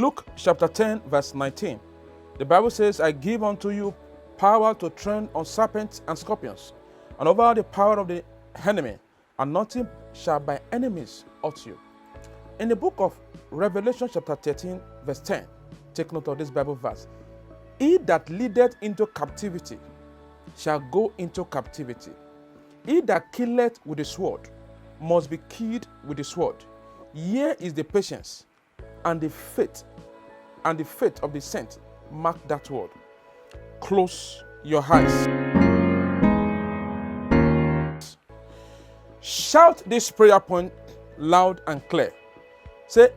Luke chapter 10, verse 19, the Bible says, I give unto you power to tread on serpents and scorpions, and over the power of the enemy, and nothing shall by enemies hurt you. In the book of Revelation chapter 13, verse 10, take note of this Bible verse. He that leadeth into captivity shall go into captivity. He that killeth with the sword must be killed with the sword. Here is the patience and the faith of the saint. Mark that word. Close your eyes. Shout this prayer point loud and clear. Say,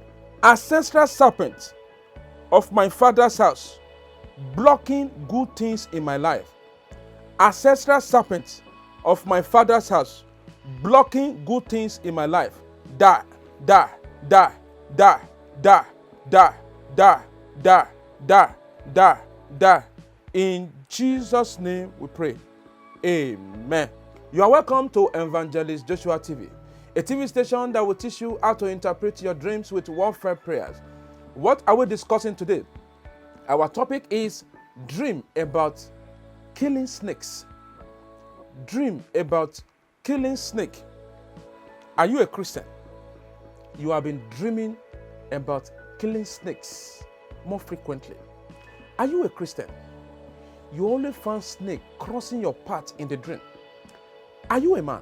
ancestral serpent of my father's house, blocking good things in my life. Ancestral serpent of my father's house, blocking good things in my life. Die, die, die, die, die, die, die, die, die, die, die. In Jesus' name we pray. Amen. You are welcome to Evangelist Joshua TV, a TV station that will teach you how to interpret your dreams with warfare prayers. What are we discussing today? Our topic is dream about killing snakes. Dream about killing snake. Are you a Christian? You have been dreaming about killing snakes more frequently. Are you a Christian? You only find snake crossing your path in the dream. Are you a man?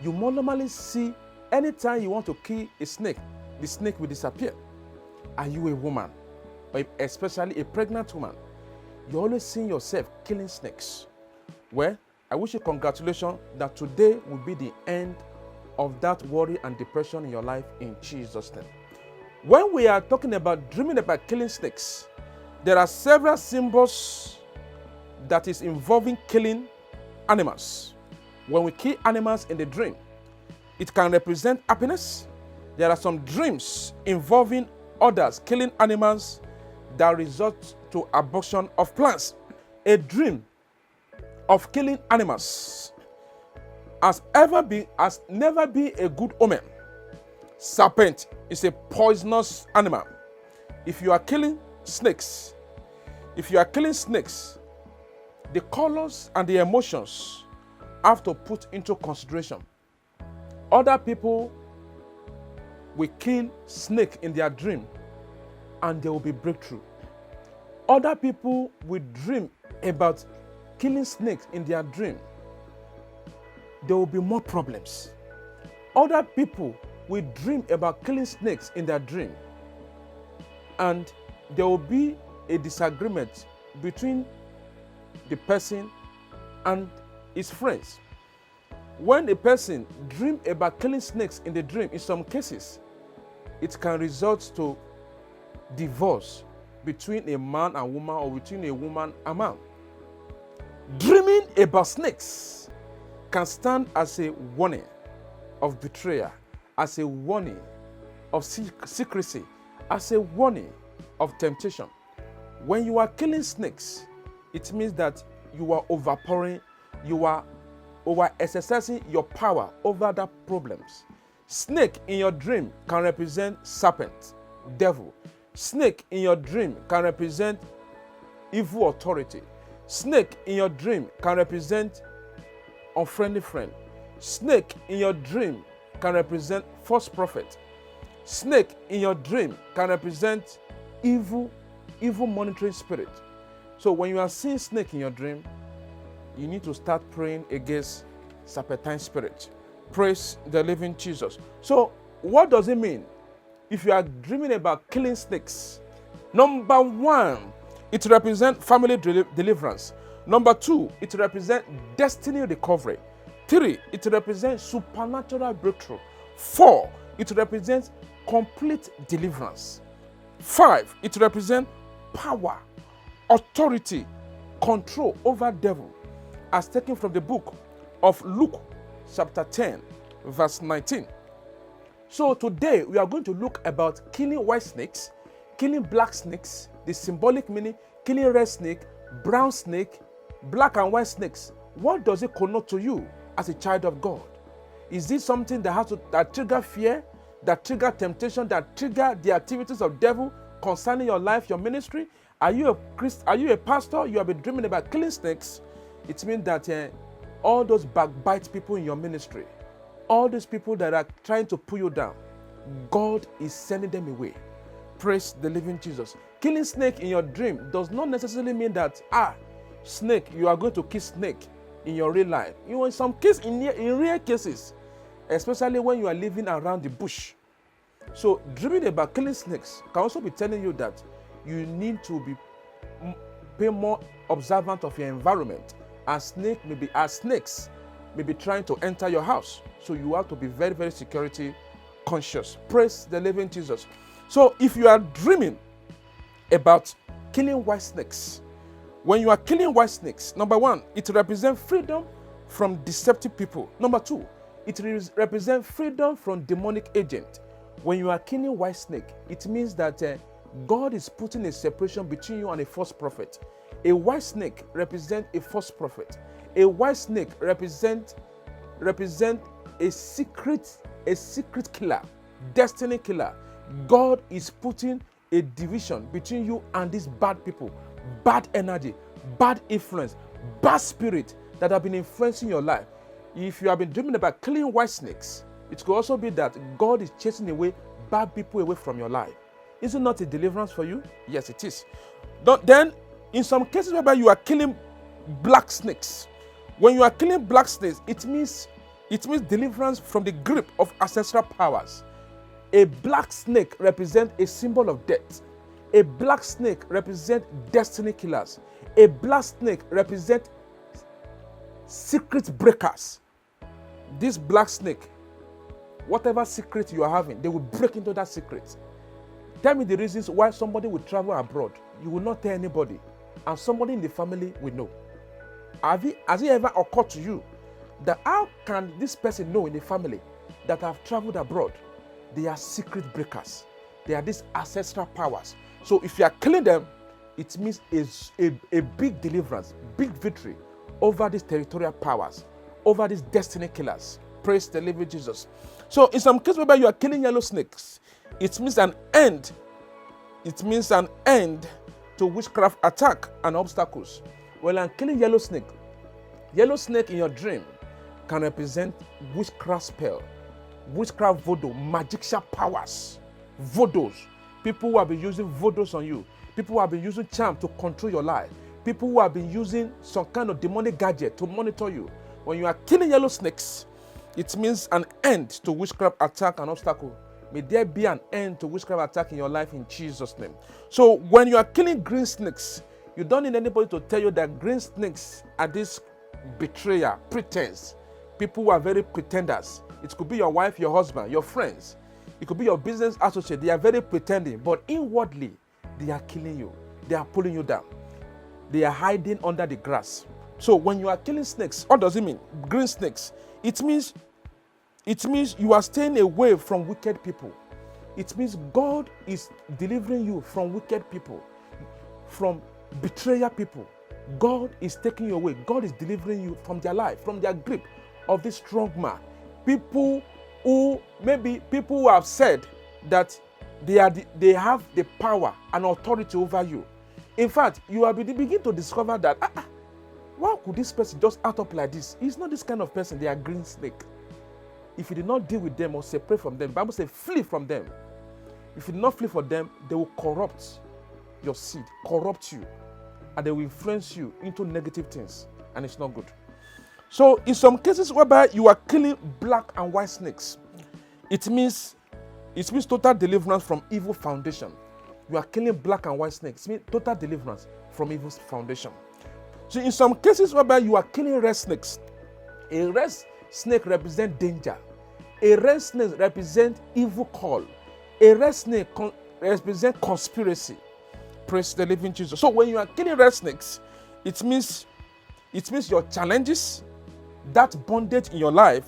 You normally see anytime you want to kill a snake, the snake will disappear. Are you a woman, especially a pregnant woman? You always see yourself killing snakes. Well, I wish you congratulations that today will be the end of that worry and depression in your life in Jesus' name. When we are talking about dreaming about killing snakes, there are several symbols that is involving killing animals. When we kill animals in the dream, it can represent happiness. There are some dreams involving others killing animals that result to abortion of plants. A dream of killing animals has never been a good omen. Serpent is a poisonous animal. If you are killing snakes, the colors and the emotions have to put into consideration. Other people will kill snake in their dream and there will be breakthrough. Other people will dream about killing snakes in their dream. There will be more problems. Other people will dream about killing snakes in their dream and there will be a disagreement between the person and his friends. When a person dreams about killing snakes in the dream, in some cases, it can result to divorce between a man and woman or between a woman and man. Dreaming about snakes can stand as a warning of betrayal, as a warning of secrecy, as a warning of temptation. When you are killing snakes, it means that you are overpowering, you are over-exercising your power over the problems. Snake in your dream can represent serpent, devil. Snake in your dream can represent evil authority. Snake in your dream can represent unfriendly friend. Snake in your dream can represent false prophet. Snake in your dream can represent evil monitoring spirit. So when you are seeing snake in your dream, you need to start praying against serpentine spirit. Praise the living Jesus. So what does it mean if you are dreaming about killing snakes? Number one, it represents family deliverance. Number two, it represents destiny recovery. 3, it represents supernatural breakthrough. 4, it represents complete deliverance. 5, it represents power, authority, control over devil, as taken from the book of Luke chapter 10, verse 19. So today we are going to look about killing white snakes, killing black snakes, the symbolic meaning, killing red snake, brown snake, black and white snakes. What does it connote to you as a child of God? Is this something that trigger fear, that trigger temptation, that trigger the activities of devil? concerning your life, your ministry? Are you a Christ? Are you a pastor? You have been dreaming about killing snakes. It means that all those backbite people in your ministry, all those people that are trying to pull you down, God is sending them away. Praise the living Jesus. Killing snake in your dream does not necessarily mean that, snake, you are going to kill snake in your real life. You know, in some cases, in rare cases, especially when you are living around the bush. So dreaming about killing snakes can also be telling you that you need to pay more observant of your environment, as snakes may be trying to enter your house. So you have to be very, very security conscious. Praise the living Jesus. So if you are dreaming about killing white snakes, when you are killing white snakes, number one, it represents freedom from deceptive people. Number two, it represents freedom from demonic agent. When you are killing white snake, it means that God is putting a separation between you and a false prophet. A white snake represents a false prophet. A white snake represent a secret killer, destiny killer. God is putting a division between you and these bad people, bad energy, bad influence, bad spirit that have been influencing your life. If you have been dreaming about killing white snakes, it could also be that God is chasing away bad people away from your life. Is it not a deliverance for you? Yes, it is. Then, in some cases whereby you are killing black snakes, when you are killing black snakes, it means deliverance from the grip of ancestral powers. A black snake represents a symbol of death. A black snake represents destiny killers. A black snake represents secret breakers. This black snake, whatever secret you are having, they will break into that secret. Tell me the reasons why somebody will travel abroad. You will not tell anybody, and somebody in the family will know. Has it ever occurred to you that how can this person know in the family that have traveled abroad? They are secret breakers. They are these ancestral powers. So if you are killing them, it means a big deliverance, big victory over these territorial powers, over these destiny killers. Praise the living Jesus. So in some cases whereby you are killing yellow snakes, it means an end. It means an end to witchcraft attack and obstacles. When I'm killing yellow snake in your dream can represent witchcraft spell, witchcraft voodoo, magician powers, voodoos. People who have been using voodoos on you. People who have been using charm to control your life. People who have been using some kind of demonic gadget to monitor you. When you are killing yellow snakes, it means an end to witchcraft attack and obstacle. May there be an end to witchcraft attack in your life in Jesus' name. So when you are killing green snakes, you don't need anybody to tell you that green snakes are this betrayer, pretense. People who are very pretenders. It could be your wife, your husband, your friends. It could be your business associate. They are very pretending, but inwardly, they are killing you. They are pulling you down. They are hiding under the grass. So when you are killing snakes, what does it mean? Green snakes. It means you are staying away from wicked people. It means God is delivering you from wicked people, from betrayer people. God is taking you away. God is delivering you from their life, from their grip of this strong man. People who have said that they have the power and authority over you. In fact, you will begin to discover that why could this person just act up like this? He's not this kind of person. They are green snake. If you did not deal with them or separate from them, the Bible says flee from them. If you do not flee from them, they will corrupt your seed, corrupt you, and they will influence you into negative things, and it's not good. So in some cases whereby you are killing black and white snakes, it means total deliverance from evil foundation. You are killing black and white snakes. It means total deliverance from evil foundation. So in some cases whereby you are killing red snakes, a red snake represents danger. A red snake represents evil call. A red snake represents conspiracy. Praise the living Jesus. So when you are killing red snakes, it means your challenges, that bondage in your life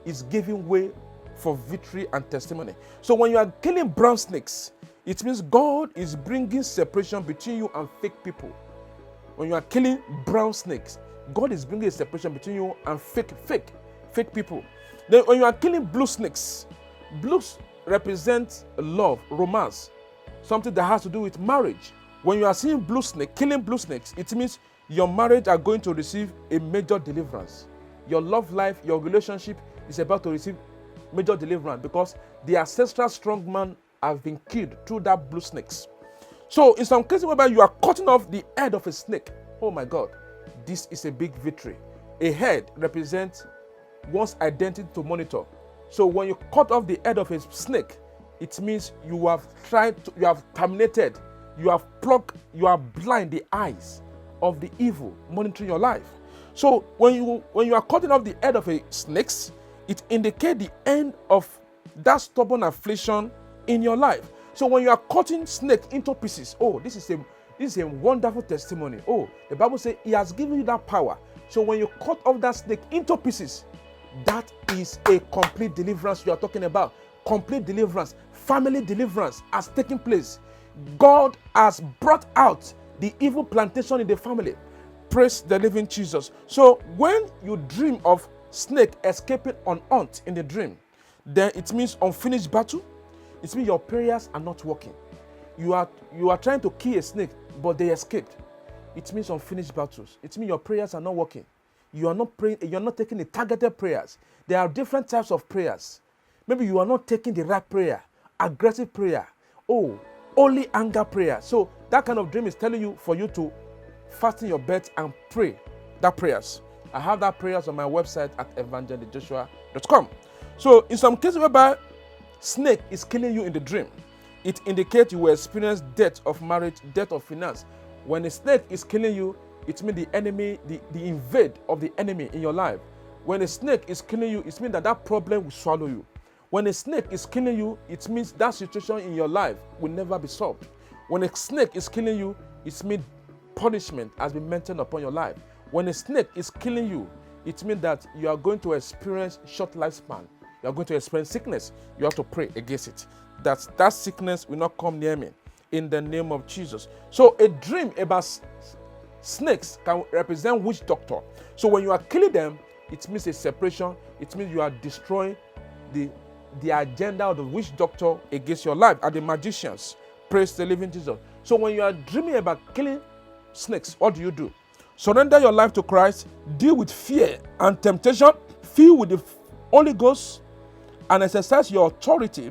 is giving way for victory and testimony. So when you are killing brown snakes, it means God is bringing separation between you and fake people. When you are killing brown snakes, God is bringing a separation between you and fake people. Then when you are killing blue snakes, blues represent love, romance, something that has to do with marriage. When you are seeing blue snake, killing blue snakes, it means your marriage are going to receive a major deliverance. Your love life, your relationship is about to receive major deliverance because the ancestral strong man has been killed through that blue snakes. So in some cases whereby you are cutting off the head of a snake, oh my God, this is a big victory. A head represents one's identity to monitor. So when you cut off the head of a snake, it means you have terminated, you have plugged, you are blind the eyes of the evil monitoring your life. So when you are cutting off the head of a snake, it indicates the end of that stubborn affliction in your life. So when you are cutting snake into pieces, oh, this is a wonderful testimony. Oh, the Bible says he has given you that power. So when you cut off that snake into pieces, that is a complete deliverance you are talking about. Complete deliverance, family deliverance has taken place. God has brought out the evil plantation in the family. Praise the living Jesus. So when you dream of snake escaping unharmed in the dream, then it means unfinished battle. It means your prayers are not working. You are trying to kill a snake, but they escaped. It means unfinished battles. It means your prayers are not working. You are not praying, you're not taking the targeted prayers. There are different types of prayers. Maybe you are not taking the right prayer, aggressive prayer, only anger prayer. So that kind of dream is telling you for you to fasten your bed and pray that prayers. I have that prayers on my website at evangelistjoshua.com. So in some cases whereby snake is killing you in the dream, it indicates you will experience death of marriage, death of finance. When a snake is killing you, it means the enemy, the invade of the enemy in your life. When a snake is killing you, it means that problem will swallow you. When a snake is killing you, it means that situation in your life will never be solved. When a snake is killing you, it means punishment has been maintained upon your life. When a snake is killing you, it means that you are going to experience short lifespan. You are going to experience sickness. You have to pray against it. That sickness will not come near me in the name of Jesus. So a dream about snakes can represent witch doctor. So when you are killing them, it means a separation. It means you are destroying the agenda of the witch doctor against your life and the magicians. Praise the living Jesus. So when you are dreaming about killing snakes, what do? Surrender your life to Christ, deal with fear and temptation, fill with the Holy Ghost, and exercise your authority.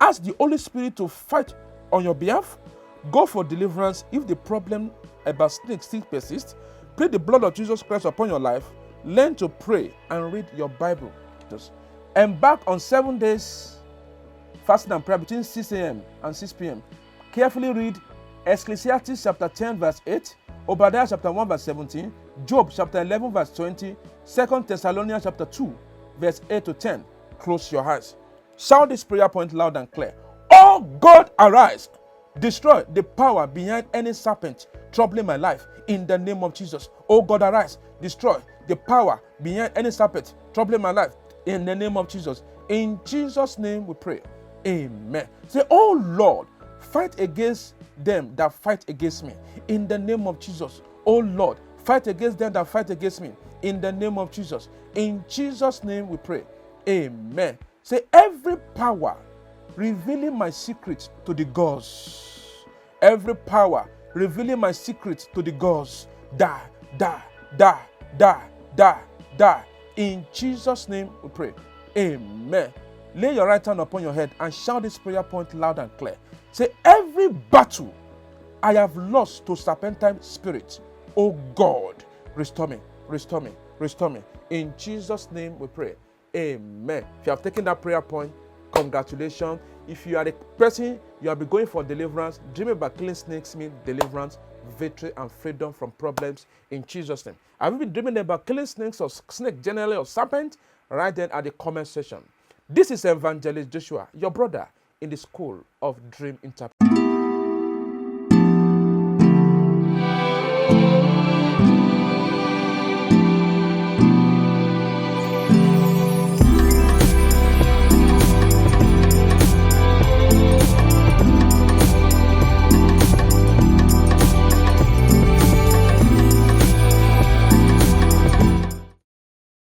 Ask the Holy Spirit to fight on your behalf. Go for deliverance if the problem about snakes still persists. Pray the blood of Jesus Christ upon your life. Learn to pray and read your Bible. Just embark on 7 days fasting and prayer between 6 a.m. and 6 p.m. Carefully read Ecclesiastes chapter 10 verse 8, Obadiah chapter 1 verse 17, Job chapter 11 verse 20, 2 Thessalonians chapter 2 verse 8 to 10. Close your eyes. Shout this prayer point loud and clear. Oh God, arise. Destroy the power behind any serpent troubling my life in the name of Jesus. Oh God, arise. Destroy the power behind any serpent troubling my life in the name of Jesus. In Jesus' name we pray. Amen. Say, oh Lord, fight against them that fight against me in the name of Jesus. Oh Lord, fight against them that fight against me in the name of Jesus. In Jesus' name we pray. Amen. Say, every power revealing my secret to the gods. Every power revealing my secret to the gods. Die, die, die, die, die, die. In Jesus' name we pray. Amen. Lay your right hand upon your head and shout this prayer point loud and clear. Say, every battle I have lost to serpentine spirit, oh God, restore me, restore me, restore me. In Jesus' name we pray. Amen. If you have taken that prayer point, congratulations. If you are a person, you have been going for deliverance, dreaming about killing snakes means deliverance, victory, and freedom from problems in Jesus' name. Have you been dreaming about killing snakes or snake generally or serpent? Write then at the comment section. This is Evangelist Joshua, your brother in the school of dream interpretation.